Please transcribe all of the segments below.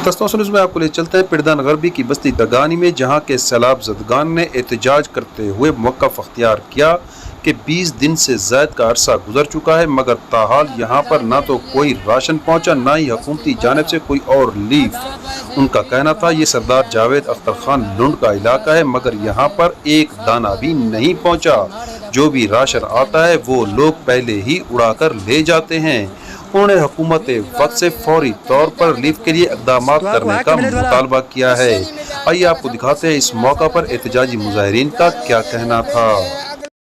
News में आपको ले चलते हैं पिरदान गरबी की बस्ती दगानी में, जहां के सैलाब ज़दगान ने एहतजाज करते हुए मौक़िफ़ अख्तियार किया कि 20 दिन से ज़ायद का अरसा गुजर चुका है, मगर ताहाल यहाँ पर ना तो कोई राशन पहुँचा, ना ही हुकूमती जानिब से कोई और लीफ। उनका कहना था ये सरदार जावेद अख्तर खान लुंड का इलाका है, मगर यहाँ पर एक दाना भी नहीं पहुँचा। जो भी राशन आता है वो लोग पहले ही उड़ा कर ले जाते हैं। उन्होंने हुकूमत वक्त से फौरी तौर पर रिलीफ के लिए इक़दाम करने का मुतालबा किया है। आइए आपको दिखाते हैं इस मौका पर एहतजाजी मुजाहिरीन का क्या कहना था।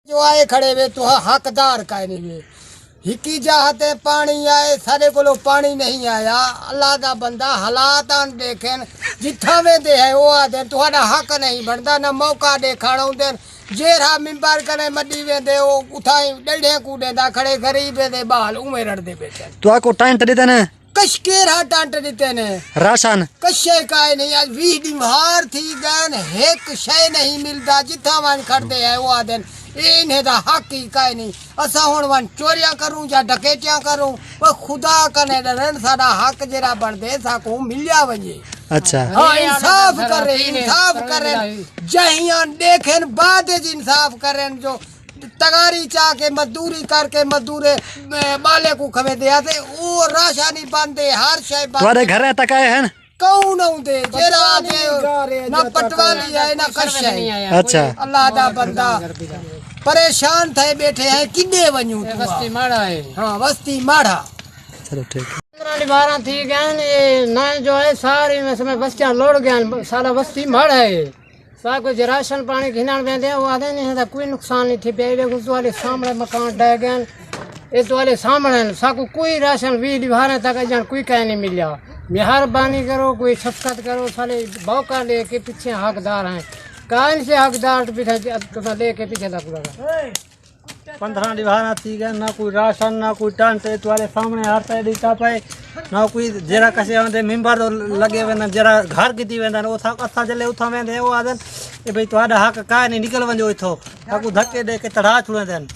जो आए खड़े वे तो हकदार का नहीं वे हिकी चाहते पानी आए सारे को पानी नहीं आया। अल्लाह का बंदा हालात देखे जिथा वे दे है वो आदे तुम्हारा हक नहीं बनता ना मौका देखाणो दे जेरा मिंबर करे मडी वे दे वो उठाई डेढ़े कूड़े दा खड़े गरीब दे बाल उमेर दे बेटे तो आको टाइम तड़ी देने कश केरा टांट देते ने राशन कशे का नहीं। आज 20 दिन हार थी गन एक शय नहीं मिलता जिथा वन खड़ते है वो आदे इन्हें दा हक ही का नहीं। असा हुण वन चोरियां करूं या डकैतियां करूं वो खुदा कने डरन साडा हक जेरा बनदे साको मिलिया वजे। अच्छा हाँ इंसाफ करे जहियां देखें बाद इंसाफ करें। जो तगारी चाह के मजदूरी करके मजदूरे बाले को खवे दिया थे वो राशा नहीं बांधे हर शय तुम्हारे घर तक आए हैं कौन आउंदे जेरा दे ना पटवाली है ना कश है। अच्छा अल्लाह दा बंदा परेशान थे बैठे हैं किन्ने वणू बस्ती माड़ा है। हाँ बस्ती माड़ा। चलो ठीक है 12 थी गए ये ना जो है सारी में समय बस्तियां लौट गए सारा बस्ती माड़ा है। सा कुछ राशन पानी घिनाण वेंदे वो आदे नहीं था कोई नुकसान नहीं थी पे उस वाले सामने मकान ढह गए इस वाले सामने साको कोई राशन 20 दिहाड़े तक जन कोई कह नहीं मिला। मेहरबानी करो कोई शफकत करो साले मौका लेके पीछे हकदार हैं कान से हकदार पीछे लेके पीछे तक लगा 15 दिहाड़ा थी गए ना कोई राशन ना कोई टांटे तुम्हारे सामने हारता दीता पे ना कोई जरा कसे आंदे मिंबर लगे वेंदा जरा घर गिदी वेंदा ओ था अथा जले उठा वेंदे ओ आदन ए भाई तुम्हारा हक का नहीं निकल वंजो इथो ताकू धक्के दे के तड़ा छुड़े देन।